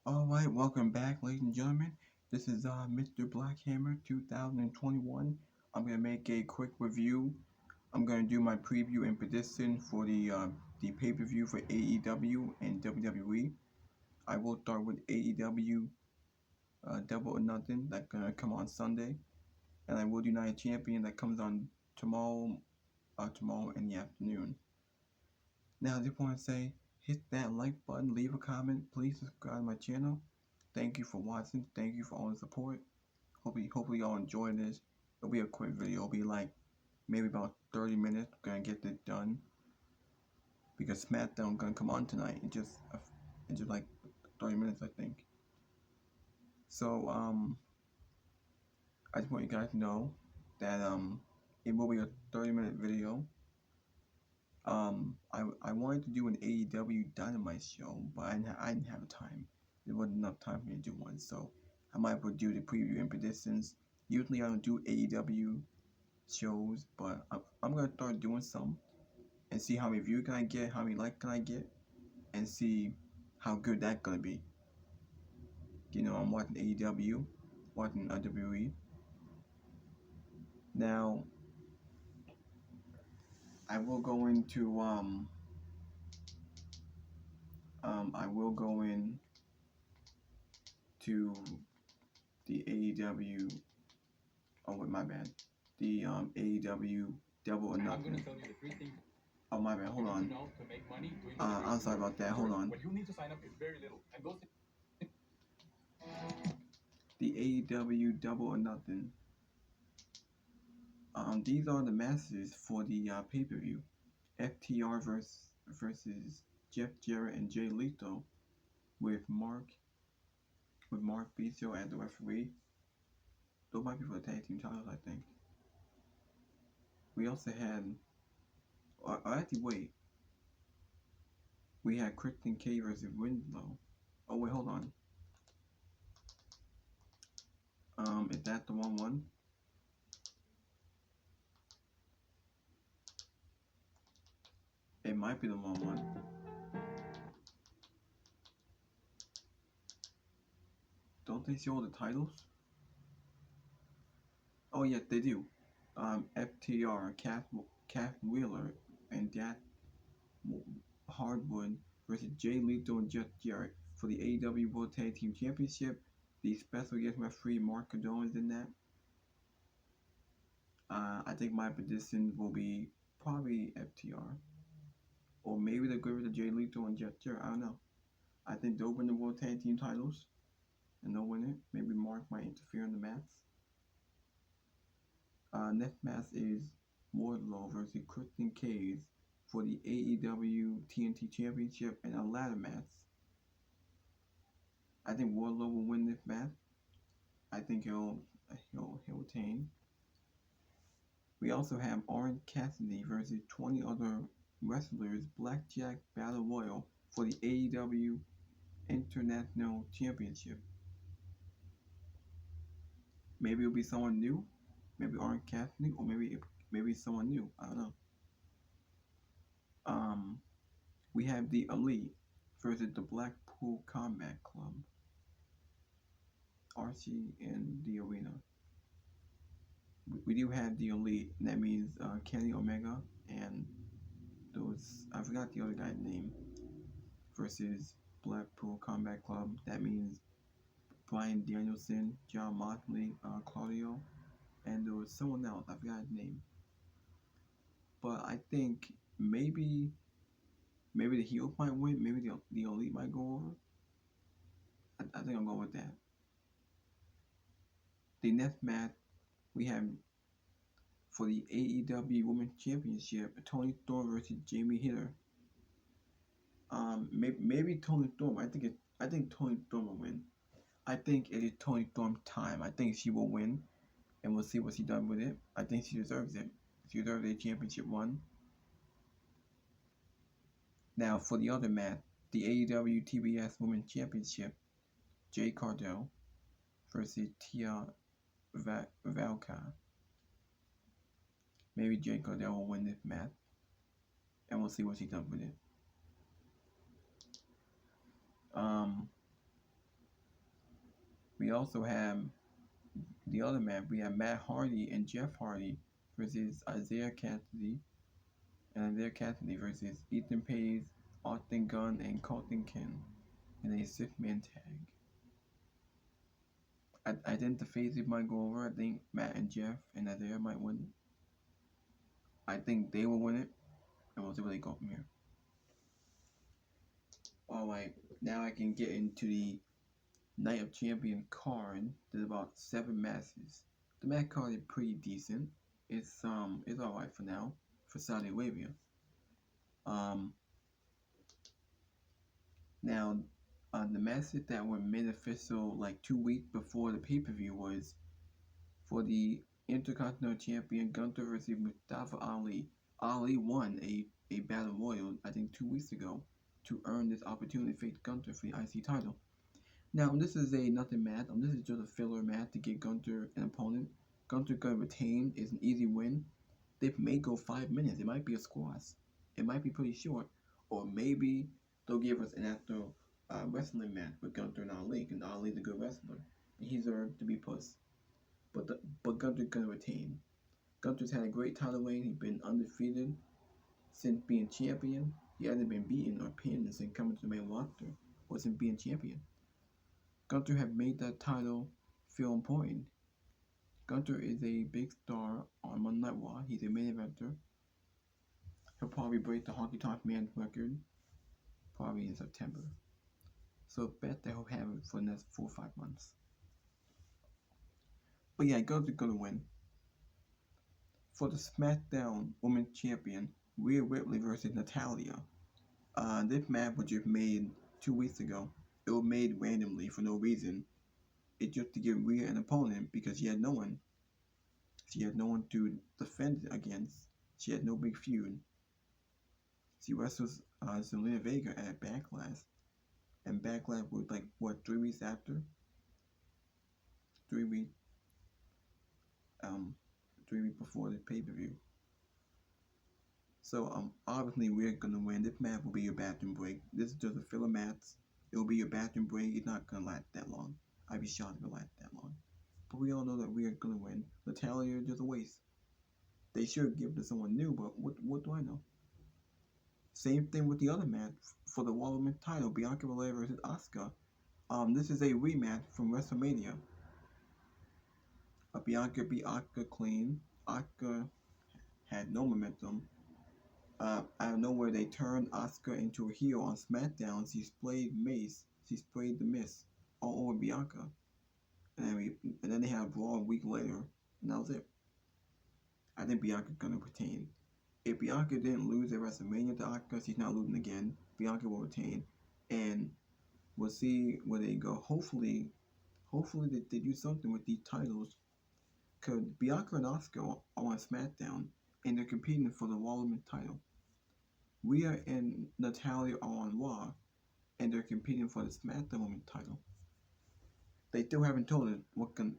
Alright, welcome back, ladies and gentlemen. This is Mr. Blackhammer 2021. I'm gonna make a quick review. I'm gonna do my preview and prediction for the pay-per-view for AEW and WWE. I will start with AEW Double or Nothing that's gonna come on Sunday, and I will do Night Champion that comes on tomorrow in the afternoon. Now, I just want to say, hit that like button, leave a comment, please subscribe to my channel. Thank you for watching. Thank you for all the support. Hopefully y'all enjoy this. It'll be a quick video. It'll be like maybe about 30 minutes. Gonna get this done because SmackDown gonna come on tonight in just like 30 minutes, I think. So I just want you guys to know that it will be a 30-minute video. I wanted to do an AEW Dynamite show, but I didn't have time. There wasn't enough time for me to do one, so I might as well do the preview and predictions. Usually I don't do AEW shows, but I'm gonna start doing some and see how many views can I get, how many likes can I get, and see how good that's gonna be. You know, I'm watching AEW, watching WWE. Now, I will go into I will go in to the AEW. Oh wait, my bad. The AEW Double or Nothing. I'm gonna tell you the 3 things. Oh my bad. Hold on. I'm sorry about that. Hold on. What you need to sign up is very little, and those. The AEW Double or Nothing. These are the matches for the pay-per-view. FTR versus Jeff Jarrett and Jay Lethal with Mark Bistro as the referee. Those might be for the tag team titles, I think. We also had, actually wait. We had Kristen K versus Winslow. Oh wait, hold on. Is that the wrong one? It might be the wrong one. Don't they show the titles? Oh yes, they do. FTR, Kath Wheeler, and Dat Hardwood versus Jay Lethal and Jeff Jarrett for the AEW World Tag Team Championship. The special guest referee Mark Cardona is in that. I think my prediction will be probably FTR. Or maybe they'll go with Jay Lethal and Jeff Jarrett. I don't know. I think they'll win the World Tag Team titles. And they'll win it. Maybe Mark might interfere in the match. Next match is Wardlow versus Christian Cage for the AEW TNT Championship and a ladder match. I think Wardlow will win this match. I think he'll retain. We also have Orange Cassidy versus 20 other wrestlers Blackjack Battle Royal for the AEW International Championship. Maybe it'll be someone new. Maybe Orange Cassidy, or maybe someone new. I don't know. We have the Elite versus the Blackpool Combat Club. RC in the arena. We do have the Elite, and that means Kenny Omega and those, I forgot the other guy's name, versus Blackpool Combat Club. That means Bryan Danielson, John Moxley, Claudio, and there was someone else, I forgot his name. But I think maybe the heels might win, maybe the Elite might go over. I think I'll go with that. The next match we have for the AEW Women's Championship, Toni Storm versus Jamie Hayter. Maybe Toni Storm. I think Toni Storm will win. I think it is Toni Storm's time. I think she will win, and we'll see what she does with it. I think she deserves it. She deserves a championship run. Now for the other match, the AEW TBS Women's Championship, Jade Cargill versus Tia Valka. Maybe Jade Cargill will win this match, and we'll see what she does with it. we also have the other match. We have Matt Hardy and Jeff Hardy versus Isaiah Cassidy versus Ethan Page, Austin Gunn, and Colton Ken in a six-man tag. I think the faces might go over. I think Matt and Jeff and Isaiah might win. I think they will win it, and we'll see where they go from here. Alright, now I can get into the Night of Champion card. There's about 7 matches. The match card is pretty decent. It's alright for now for Saudi Arabia. Now the matches that were made official like 2 weeks before the pay-per-view was for the Intercontinental Champion Gunther versus Mustafa Ali. Ali won a battle royal I think 2 weeks ago to earn this opportunity to face Gunther for the IC title. Now this is a nothing match. This is just a filler match to get Gunther an opponent. Gunther gonna retain. Is an easy win. They may go 5 minutes. It might be a squash. It might be pretty short, or maybe they'll give us an actual wrestling match with Gunther and Ali, because Ali's a good wrestler and he's earned to be pushed. But Gunther's gonna retain. Gunther's had a great title reign. He's been undefeated since being champion. He hasn't been beaten or pinned since coming to the main roster or since being champion. Gunther have made that title feel important. Gunther is a big star on Monday Night Raw. He's a main eventer. He'll probably break the Honky Tonk Man record probably in September. So bet that he'll have it for the next 4 or 5 months. But yeah, Gunther's gonna win. For the SmackDown Women's Champion, Rhea Ripley versus Natalya. This match was just made 2 weeks ago. It was made randomly for no reason. It's just to give Rhea an opponent because she had no one. She had no one to defend against. She had no big feud. She wrestles Zelina Vega at Backlash. And Backlash was like, 3 weeks after? 3 weeks. 3 weeks before the pay-per-view. So obviously we're gonna win. This match will be your bathroom break. This is just a filler match. It will be your bathroom break. It's not gonna last that long. I'd be shocked if it lasts that long. But we all know that we are gonna win. Natalya is just a waste. They should give it to someone new, but what do I know? Same thing with the other match for the Women's title, Bianca Belair versus Asuka. This is a rematch from WrestleMania. Bianca beat Asuka clean. Asuka had no momentum. Out of nowhere, they turned Asuka into a heel on SmackDown. She sprayed Mace. She sprayed the mist all over Bianca. And then they had a brawl a week later, and that was it. I think Bianca's gonna retain. If Bianca didn't lose at WrestleMania to Asuka, she's not losing again. Bianca will retain, and we'll see where they go. Hopefully they do something with these titles, because Bianca and Asuka are on SmackDown, and they're competing for the Women's title. Rhea and Natalya are on Raw, and they're competing for the SmackDown Women's title. They still haven't told us what can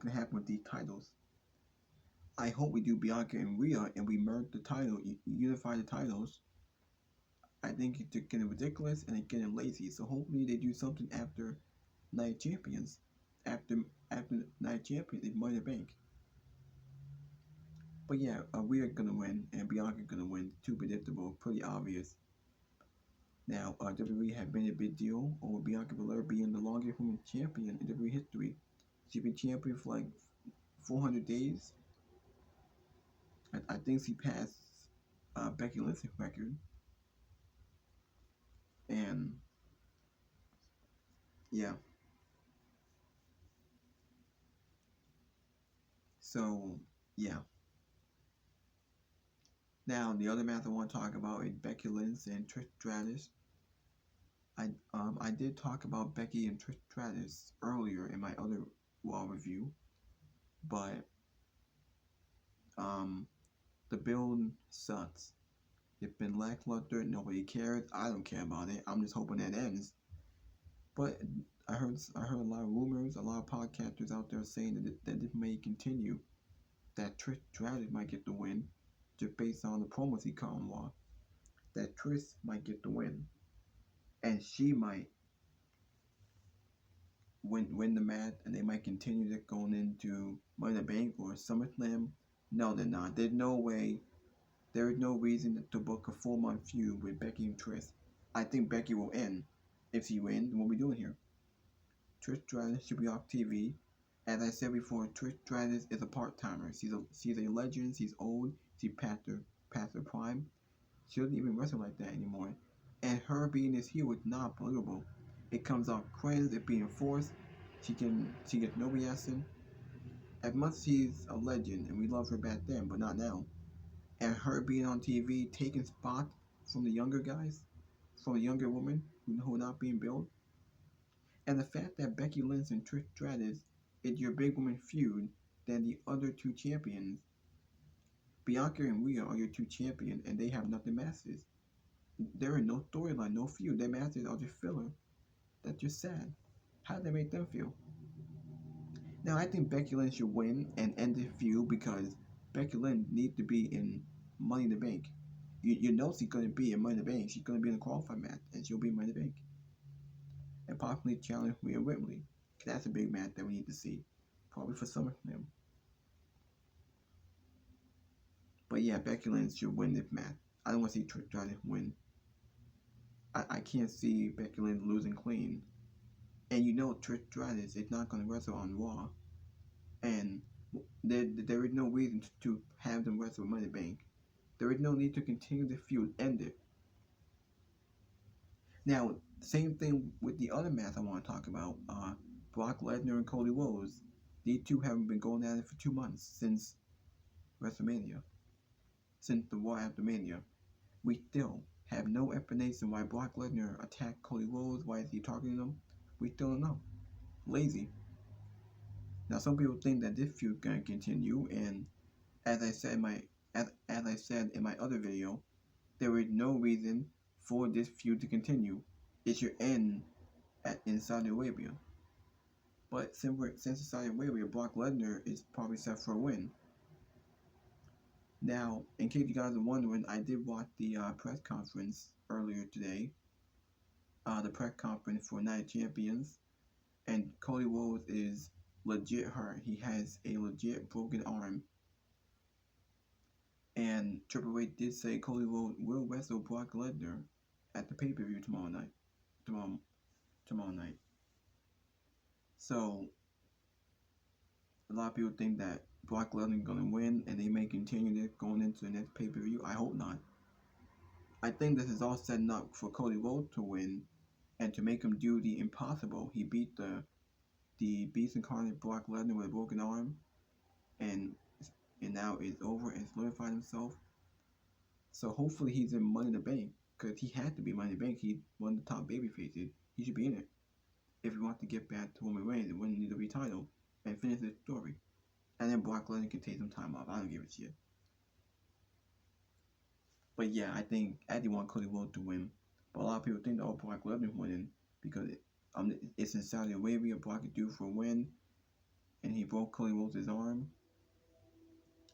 happen with these titles. I hope we do Bianca and Rhea and we merge the title, unify the titles. I think it's getting ridiculous and it's getting lazy. So hopefully they do something after Night Champions. After Night Champions, it's Money in the Bank. But yeah, Rhea gonna win and Bianca gonna win. Too predictable, pretty obvious. Now, WWE had been a big deal over Bianca Belair being the longest women's champion in WWE history. She's been champion for like 400 days. I think she passed Becky Lynch's record. And yeah. So yeah. Now the other match I want to talk about is Becky Lynch and Trish Stratus. I did talk about Becky and Trish Stratus earlier in my other Raw review, but the build sucks. It's been lackluster. Nobody cares. I don't care about it. I'm just hoping that ends. But I heard a lot of rumors, a lot of podcasters out there saying that this may continue. That Trish Stratus might get the win, just based on the promos he cut on Raw. That Trish might get the win, and she might win the match, and they might continue it going into Money in the Bank or SummerSlam. No, they're not. There's no way. There is no reason to book a 4-month feud with Becky and Trish. I think Becky will end. If she wins, what are we doing here? Trish Stratus should be off TV. As I said before, Trish Stratus is a part-timer. She's a legend. She's old. She's past her prime. She doesn't even wrestle like that anymore. And her being this heel is not believable. It comes off cringe, it being forced. She gets no reaction. As much as she's a legend and we love her back then, but not now. And her being on TV taking spots from the younger guys, from the younger women who are not being billed. And the fact that Becky Lynch and Trish Stratus is your big woman feud than the other two champions. Bianca and Rhea are your two champions and they have nothing matches. There is no storyline, no feud. Their matches are just filler. That's just sad. How did that make them feel? Now I think Becky Lynch should win and end the feud because Becky Lynch needs to be in Money in the Bank. You know she's going to be in Money in the Bank. She's going to be in the qualified match and she'll be in Money in the Bank. And possibly challenge Rhea Ripley. Because that's a big match that we need to see. Probably for SummerSlam. But yeah, Becky Lynch should win this match. I don't want to see Trish Stratus win. I can't see Becky Lynch losing clean. And you know Trish Stratus is not going to wrestle on Raw. And there is no reason to have them wrestle Money in the Bank. There is no need to continue the feud. End it. Now, same thing with the other match I want to talk about. Brock Lesnar and Cody Rhodes. These two haven't been going at it for 2 months since WrestleMania. Since the Raw after Mania. We still have no explanation why Brock Lesnar attacked Cody Rhodes. Why is he targeting him? We still don't know. Lazy. Now some people think that this feud is gonna continue, and as I said in my other video, there is no reason for this feud to continue. It should end in Saudi Arabia. But since in Saudi Arabia, Brock Lesnar is probably set for a win. Now, in case you guys are wondering, I did watch the press conference earlier today. The press conference for Night of Champions. And Cody Rhodes is legit hurt. He has a legit broken arm. And Triple H did say Cody Rhodes will wrestle Brock Lesnar at the pay-per-view tomorrow night. Tomorrow night. So, a lot of people think that Brock Lesnar is going to win and they may continue this going into the next pay-per-view. I hope not. I think this is all setting up for Cody Rhodes to win and to make him do the impossible. He beat the Beast Incarnate Brock Lesnar with a broken arm and now is over and solidified himself. So hopefully he's in Money in the Bank because he had to be Money in the Bank. He's one of the top babyfaces. He should be in it if he wants to get back to Roman Reigns and win the WWE title and finish the story. And then Brock Lesnar can take some time off. I don't give a shit. But yeah, I do want Cody Rhodes to win. But a lot of people think that Brock Lesnar is winning because it's in Saudi Arabia. Brock is due for a win, and he broke Cody Rhodes' arm.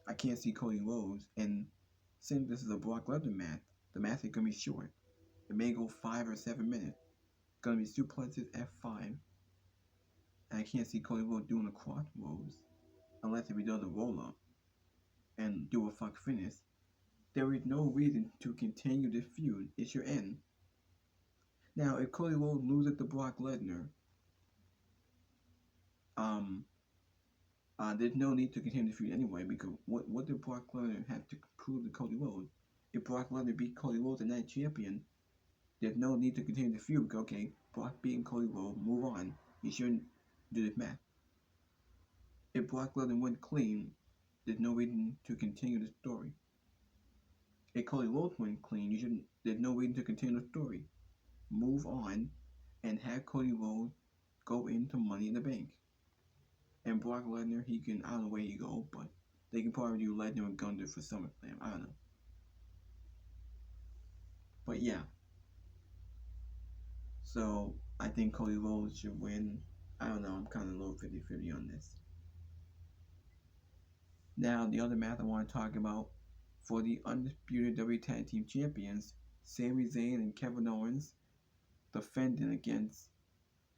I can't see Cody Rhodes, and since this is a Brock Lesnar match, the match is gonna be short. It may go 5 or 7 minutes. It's gonna be suplexes F5, and I can't see Cody Rhodes doing a crossroads unless if he does a roll up and do a fuck finish. There is no reason to continue this feud. It's your end. Now, if Cody Rhodes loses to Brock Lesnar, there's no need to continue the feud anyway because what did Brock Lesnar have to prove to Cody Rhodes? If Brock Lesnar beat Cody Rhodes the Night Champion, there's no need to continue the feud because, okay, Brock beating Cody Rhodes, move on. You shouldn't do this match. If Brock Lesnar went clean, there's no reason to continue the story. If Cody Rhodes went clean, there's no reason to continue the story. Move on and have Cody Rhodes go into Money in the Bank. And Brock Lesnar, I don't know where he go, but they can probably do Lesnar and Gunther for SummerSlam. I don't know. But yeah. So, I think Cody Rhodes should win. I don't know, I'm kind of low 50-50 on this. Now, the other match I want to talk about for the undisputed WWE Tag Team Champions, Sami Zayn and Kevin Owens defending against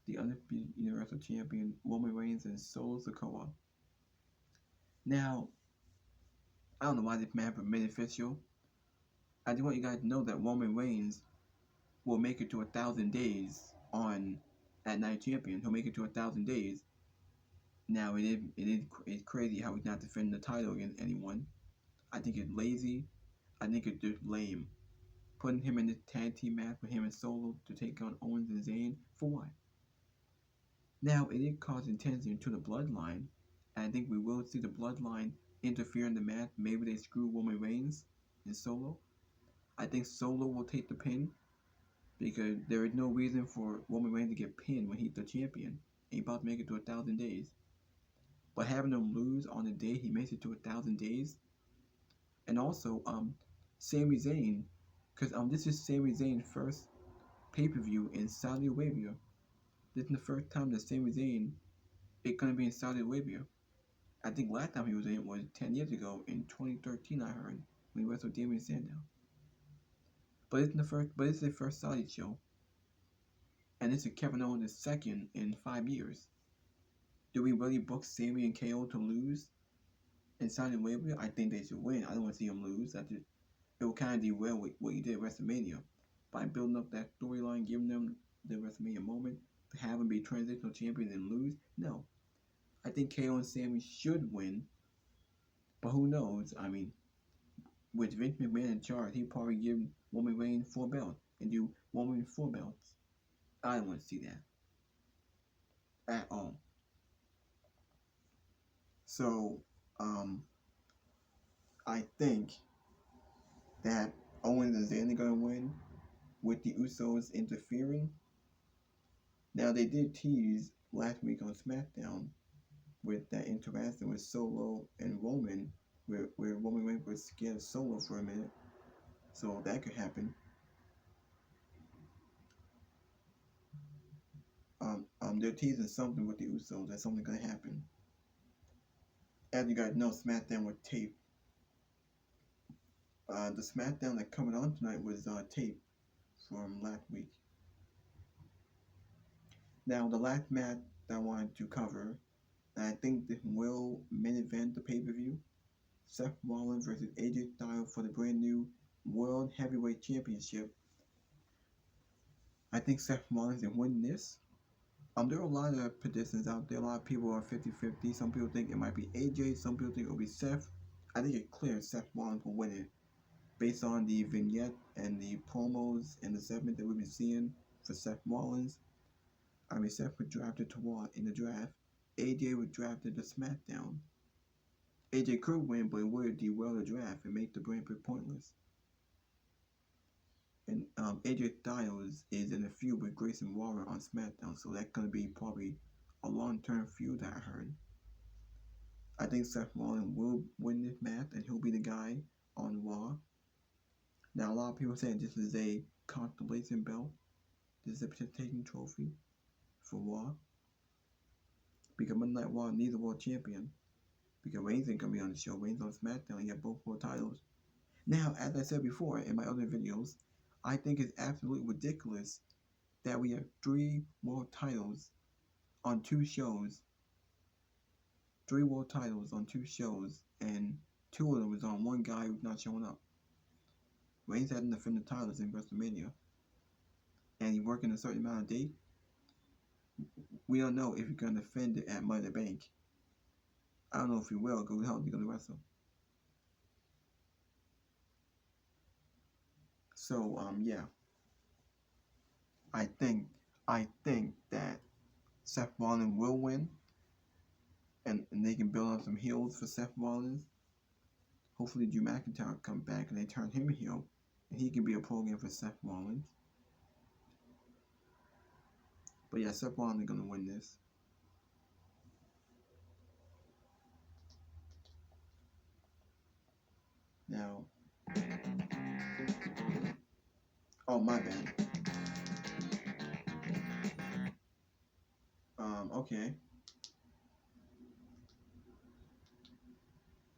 the undisputed Universal Champion Roman Reigns and Solo Sikoa. Now, I don't know why this man made it official. I just want you guys to know that Roman Reigns will make it to 1,000 days on at Night Champion. He'll make it to 1,000 days. Now it's crazy how he's not defending the title against anyone. I think it's lazy. I think it's just lame. Putting him in this tag team match with him and Solo to take on Owens and Zayn for what? Now it did cause tension to the bloodline, and I think we will see the bloodline interfere in the match. Maybe they screw Roman Reigns and Solo. I think Solo will take the pin because there is no reason for Roman Reigns to get pinned when he's the champion and he's about to make it to 1,000 days. But having him lose on the day he makes it to 1,000 days, and also Sami Zayn, because this is Sami Zayn's first pay-per-view in Saudi Arabia. This is the first time that Sami Zayn is gonna be in Saudi Arabia. I think last time he was in it was 10 years ago in 2013. I heard when he wrestled Damien Sandow. But it's the first Saudi show, and this is Kevin Owens' second in 5 years. Do we really book Sami and KO to lose in Saudi Arabia? I think they should win. I don't want to see him lose. It will kind of derail what he did at WrestleMania by building up that storyline, giving them the WrestleMania moment, to have him be transitional champion and lose. No, I think KO and Sami should win, but who knows? I mean, with Vince McMahon in charge, he'd probably give Roman Reigns 4 belts and do Roman 4 belts. I don't want to see that at all. So, I think that Owens and Zayn are going to win with the Usos interfering. Now, they did tease last week on SmackDown with that interaction with Solo and Roman, where Roman Reigns was scared of Solo for a minute. So that could happen. They're teasing something with the Usos. That something going to happen. As you guys know, SmackDown was taped. The SmackDown that coming on tonight was taped from last week. Now, the last match that I wanted to cover, and I think this will main event the pay-per-view, Seth Rollins versus AJ Styles for the brand new World Heavyweight Championship. I think Seth Rollins is winning this. There are a lot of predictions out there. A lot of people are 50-50. Some people think it might be AJ. Some people think it will be Seth. I think it's clear Seth Rollins will win it based on the vignette and the promos and the segment that we've been seeing for Seth Rollins. I mean, Seth was drafted to Raw in the draft. AJ was drafted to SmackDown. AJ could win, but it would derail the draft and make the brand pointless. And AJ Styles is in a feud with Grayson Waller on SmackDown, so that's going to be probably a long-term feud that I heard. I think Seth Rollins will win this match, and he'll be the guy on Raw. Now, a lot of people saying this is a constellation belt. This is a presentation trophy for Raw. Because Monday Night Raw needs a world champion. Because Reigns ain't going to be on the show. Reigns on SmackDown. You have both world titles. Now, as I said before in my other videos, I think it's absolutely ridiculous that we have 3 world titles on 2 shows. 3 world titles on 2 shows, and 2 of them is on one guy who's not showing up. Reigns hasn't defended titles in WrestleMania, and he's working a certain amount of days. We don't know if he's going to defend it at Money in the Bank. I don't know if he will, because how is he going to wrestle? So, yeah. I think that Seth Rollins will win, and they can build up some heels for Seth Rollins. Hopefully Drew McIntyre come back and they turn him heel, and he can be a program for Seth Rollins. But yeah, Seth Rollins is going to win this. Now, oh, my bad. Okay.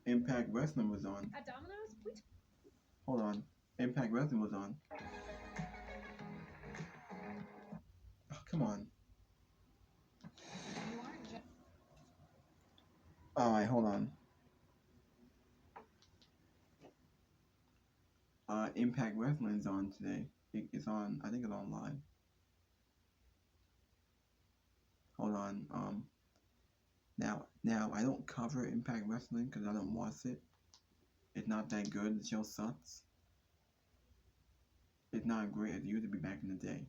Impact Wrestling was on. At Domino's, Hold on. Impact Wrestling was on. Oh, come on. Alright, hold on. Impact Wrestling's on today. It's on, I think it's on live. Hold on. Now I don't cover Impact Wrestling because I don't watch it. It's not that good. The show sucks. It's not great as it used to be back in the day.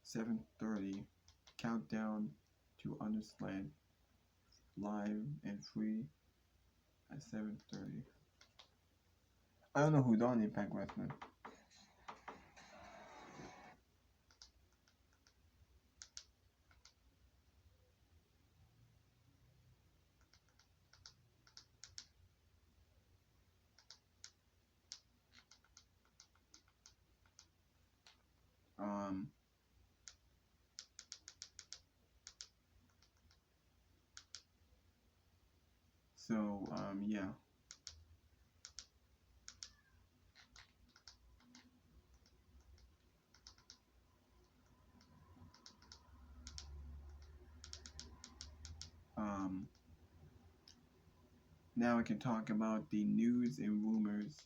$7:30 countdown to Undersled live and free at 7:30. I don't know who's on Impact Wrestling. Um, yeah. Um, Now I can talk about the news and rumors.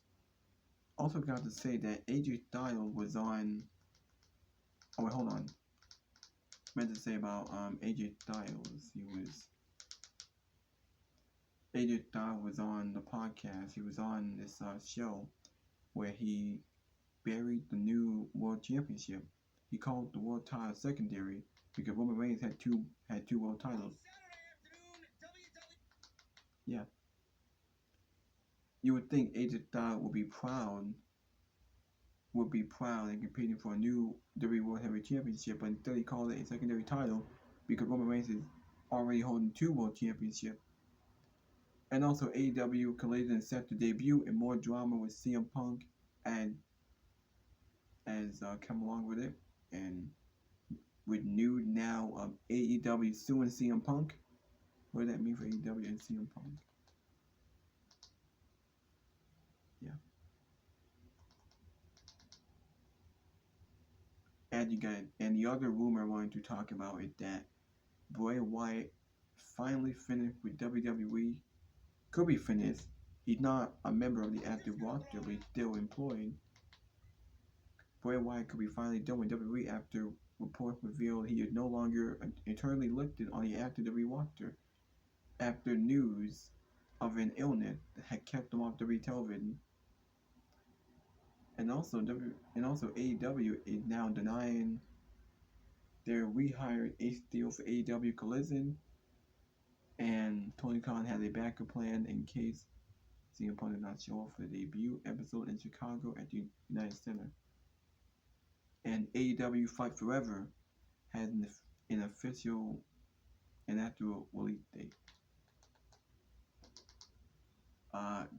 Also got to say that AJ Styles was on. Oh wait, hold on. Meant to say about AJ Styles. AJ Styles was on the podcast. He was on this show where he buried the new world championship. He called the world title secondary because Roman Reigns had two world titles. Yeah. You would think AJ Styles would be proud and competing for a new WWE World Heavyweight Championship, but instead he called it a secondary title because Roman Reigns is already holding two World Championships. And also AEW Collision is set to debut and more drama with CM Punk and as come along with it. And with new now AEW suing CM Punk. What does that mean for AEW and CM Punk? Yeah. And the other rumor I wanted to talk about is that Bray Wyatt finally finished with WWE. Could be finished. He's not a member of the active roster, but he's still employed. Bray Wyatt could be finally done with WWE after reports revealed he is no longer internally listed on the active WWE roster after news of an illness that had kept him off WWE television. And also AEW is now denying their rehired Ace deal for AEW Collision, and Tony Khan has a backup plan in case CM Punk did not show up for the debut episode in Chicago at the United Center. And AEW Fight Forever had an official and actual release date.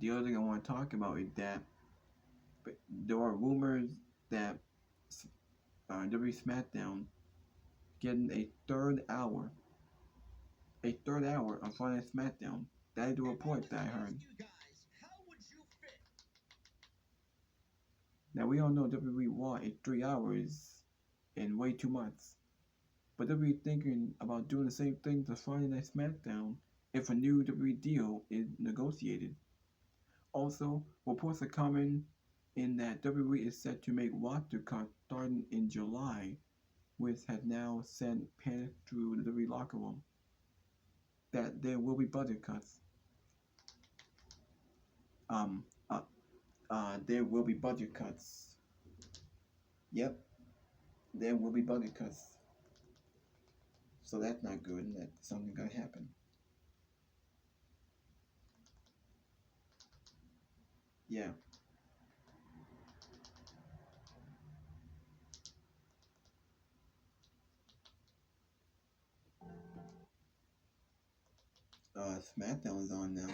The other thing I want to talk about is that there are rumors that WWE SmackDown getting a third hour on Friday SmackDown. That is the report that I heard. Now we all know WWE Raw is 3 hours and way too much. But WWE thinking about doing the same thing to Friday Night SmackDown if a new WWE deal is negotiated. Also, reports are coming in that WWE is set to make roster cuts starting in July, which has now sent panic through the WWE locker room. That there will be budget cuts. There will be budget cuts. Yep, there will be budget cuts. So that's not good, and that's something gonna happen. Yeah. SmackDown is on now.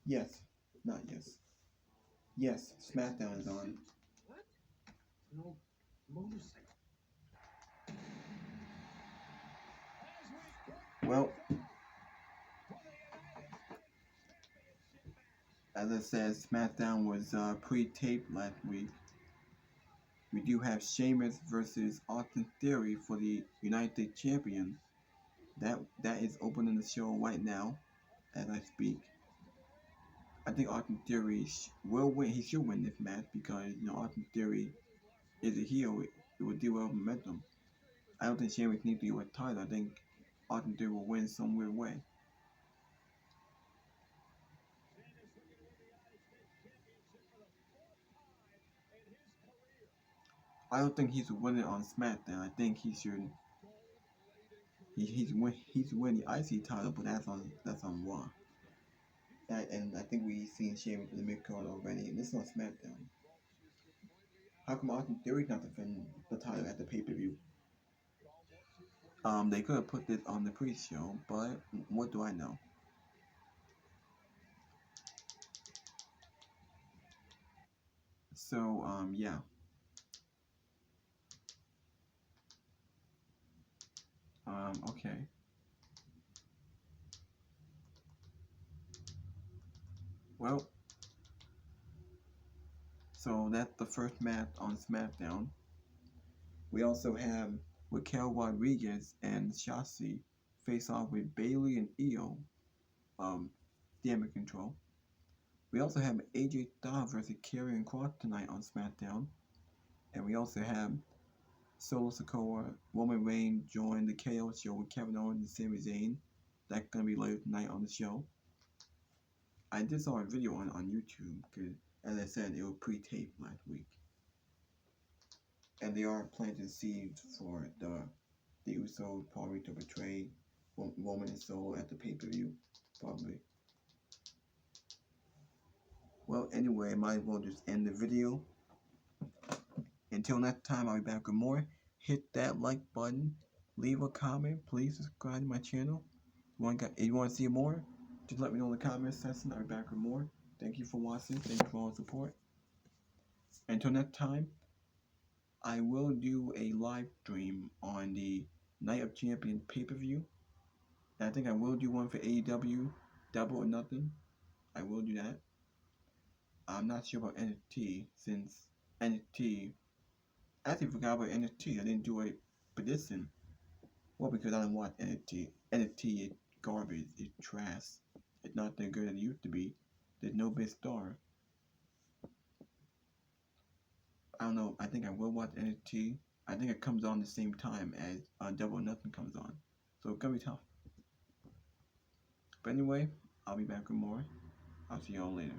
Yes. Not yes. Yes, SmackDown is on. What? No motorcycle. Well, as I said, SmackDown was pre-taped last week. we do have Sheamus versus Austin Theory for the United States Champion. That is opening the show right now as I speak. I think Austin Theory will win. He should win this match because Austin Theory is a heel. It will deal with momentum. I don't think Sheamus needs to get a title. I think Austin Theory will win some weird way. I don't think he's winning on SmackDown. I think he should. He's winning the IC title, but that's on Raw. And I think we've seen Sheamus in the mid card already. And this is on SmackDown. How come Austin Theory's not defending the title at the pay per view? They could have put this on the pre-show, but what do I know? So yeah. Okay. Well, so that's the first match on SmackDown. We also have Raquel Rodriguez and Shotzi face off with Bailey and Io, Damage Control. We also have AJ Styles versus Karrion Kross tonight on SmackDown. And we also have Solo Sikoa, Roman Reigns join the KO show with Kevin Owens and Sami Zayn. That's going to be later tonight on the show. I did saw a video on YouTube because, as I said, it was pre-taped last week. And they are planting seeds for the Usos probably to betray Roman and Solo at the pay-per-view, probably. Well, anyway, I might as well just end the video. Until next time, I'll be back with more. Hit that like button, leave a comment, please subscribe to my channel. If you want to see more, just let me know in the comment section. I'll be back with more. Thank you for watching. Thank you for all the support. Until next time, I will do a live stream on the Night of Champions pay-per-view. And I think I will do one for AEW, Double or Nothing. I will do that. I'm not sure about NXT since NXT. I actually forgot about NXT. I didn't do a prediction. Well, because I don't watch NXT. NXT is garbage. It's trash. It's not that good as it used to be. There's no big star. I don't know. I think I will watch NXT. I think it comes on the same time as Double or Nothing comes on. So it's gonna be tough. But anyway, I'll be back with more. I'll see y'all later.